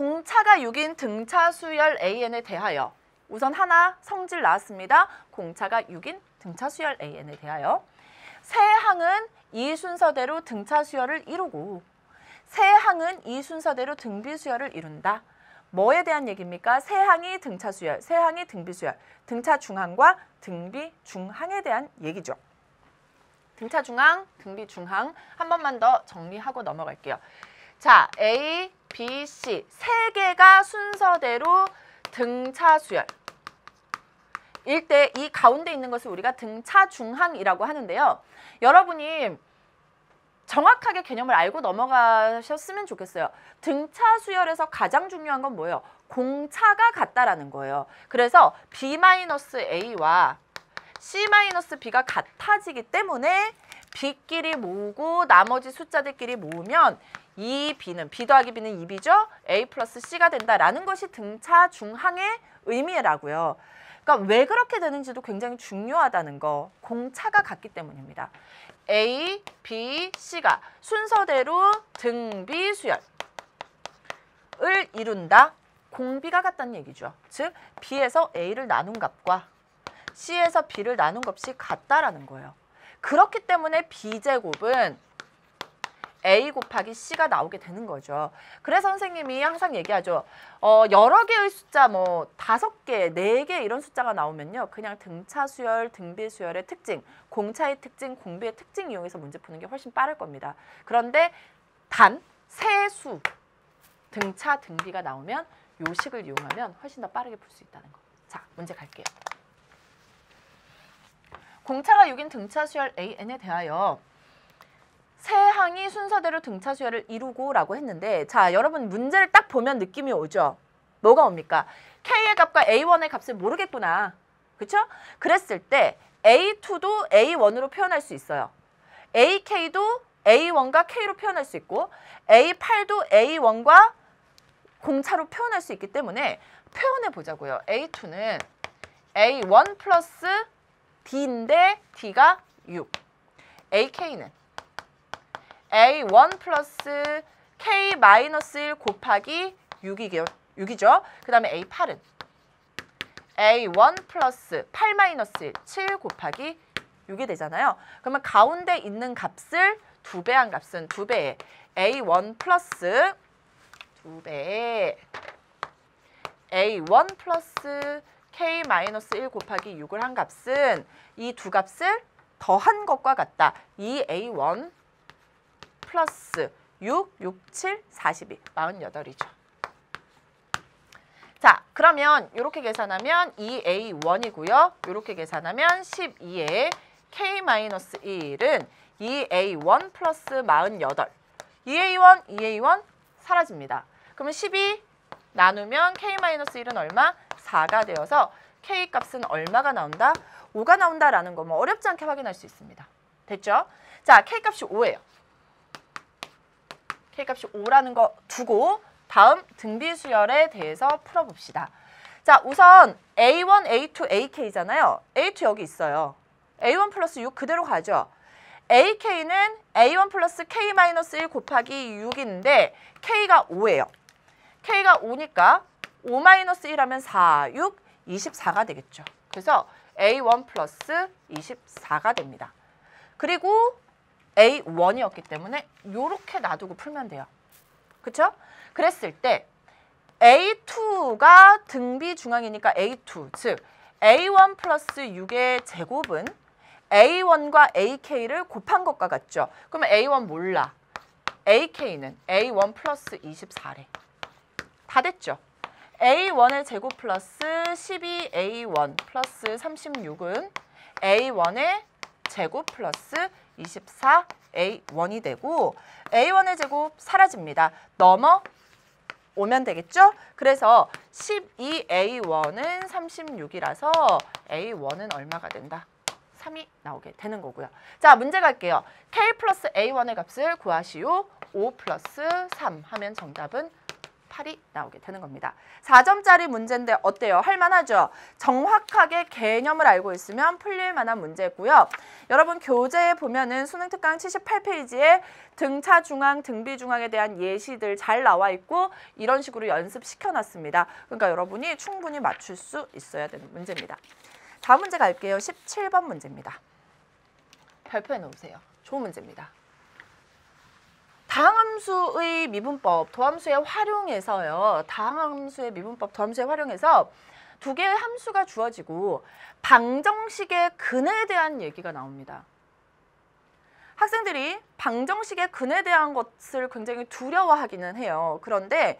공차가 6인 등차 수열 AN에 대하여 우선 하나 성질 나왔습니다. 공차가 6인 등차 수열 AN에 대하여 세 항은 이 순서대로 등차 수열을 이루고 세 항은 이 순서대로 등비 수열을 이룬다. 뭐에 대한 얘기입니까? 세 항이 등차 수열, 세 항이 등비 수열, 등차 중항과 등비 중항에 대한 얘기죠. 등차 중항, 등비 중항 한 번만 더 정리하고 넘어갈게요. 자, A, B, C 세 개가 순서대로 등차 수열. 일 때 이 가운데 있는 것을 우리가 등차 중항이라고 하는데요. 여러분이 정확하게 개념을 알고 넘어가셨으면 좋겠어요. 등차 수열에서 가장 중요한 건 뭐예요? 공차가 같다라는 거예요. 그래서 B-A와 C-B가 같아지기 때문에 B끼리 모으고 나머지 숫자들끼리 모으면 이 B는 B 더하기 B는 2B죠. A 플러스 C가 된다라는 것이 등차 중항의 의미라고요. 그러니까 왜 그렇게 되는지도 굉장히 중요하다는 거. 공차가 같기 때문입니다. A, B, C가 순서대로 등비 수열을 이룬다. 공비가 같다는 얘기죠. 즉 B에서 A를 나눈 값과 C에서 B를 나눈 값이 같다라는 거예요. 그렇기 때문에 B제곱은 A 곱하기 C가 나오게 되는 거죠. 그래서 선생님이 항상 얘기하죠. 여러 개의 숫자 뭐 5개, 4개 이런 숫자가 나오면요. 그냥 등차 수열, 등비 수열의 특징, 공차의 특징, 공비의 특징 이용해서 문제 푸는 게 훨씬 빠를 겁니다. 그런데 단 세 수, 등차, 등비가 나오면 요 식을 이용하면 훨씬 더 빠르게 풀 수 있다는 거. 자, 문제 갈게요. 공차가 6인 등차 수열 AN에 대하여 세 항이 순서대로 등차 수열을 이루고 라고 했는데 자 여러분 문제를 딱 보면 느낌이 오죠. 뭐가 옵니까? K의 값과 A1의 값을 모르겠구나. 그쵸? 그랬을 때 A2도 A1으로 표현할 수 있어요. AK도 A1과 K로 표현할 수 있고 A8도 A1과 공차로 표현할 수 있기 때문에 표현해 보자고요. A2는 A1 플러스 D인데 D가 6. AK는 A1 플러스 K 마이너스 1 곱하기 6이죠. 그 다음에 A8은 A1 플러스 8 마이너스 1, 7 곱하기 6이 되잖아요. 그러면 가운데 있는 값을 2배한 값은 2배의 A1 플러스 2배의 A1 플러스 K 마이너스 1 곱하기 6을 한 값은 이 두 값을 더한 것과 같다. 이 A1 플러스 6, 6, 7, 42, 48이죠. 자, 그러면 이렇게 계산하면 2A1이고요. 이렇게 계산하면 12의 K-1은 2A1 플러스 48. 2A1, 2A1 사라집니다. 그러면 12 나누면 K-1은 얼마? 4가 되어서 K 값은 얼마가 나온다? 5가 나온다라는 거 뭐 어렵지 않게 확인할 수 있습니다. 됐죠? 자, K 값이 5예요. K값이 5라는 거 두고 다음 등비 수열에 대해서 풀어봅시다. 자, 우선 A1, A2, AK잖아요. A2 여기 있어요. A1 플러스 6 그대로 가죠. AK는 A1 플러스 K-1 곱하기 6인데 K가 5예요. K가 5니까 5 마이너스 1하면 4, 6, 24가 되겠죠. 그래서 A1 플러스 24가 됩니다. 그리고 A1이었기 때문에 이렇게 놔두고 풀면 돼요. 그쵸? 그랬을 때 A2가 등비 중항이니까 A2, 즉 A1 플러스 6의 제곱은 A1과 AK를 곱한 것과 같죠? 그러면 A1 몰라. AK는 A1 플러스 24래. 다 됐죠? A1의 제곱 플러스 12A1 플러스 36은 A1의 제곱 플러스 24A1이 되고 A1의 제곱 사라집니다. 넘어오면 되겠죠? 그래서 12A1은 36이라서 A1은 얼마가 된다? 3이 나오게 되는 거고요. 자, 문제 갈게요. K 플러스 A1의 값을 구하시오. 5 플러스 3 하면 정답은 8이 나오게 되는 겁니다. 4점짜리 문제인데 어때요? 할만하죠? 정확하게 개념을 알고 있으면 풀릴 만한 문제고요. 여러분 교재에 보면은 수능 특강 78페이지에 등차 중앙, 등비 중앙에 대한 예시들 잘 나와 있고 이런 식으로 연습시켜놨습니다. 그러니까 여러분이 충분히 맞출 수 있어야 되는 문제입니다. 다음 문제 갈게요. 17번 문제입니다. 발표해 놓으세요. 좋은 문제입니다. 다항함수의 미분법, 도함수에 활용해서요. 다항함수의 미분법, 도함수에 활용해서 두 개의 함수가 주어지고 방정식의 근에 대한 얘기가 나옵니다. 학생들이 방정식의 근에 대한 것을 굉장히 두려워하기는 해요. 그런데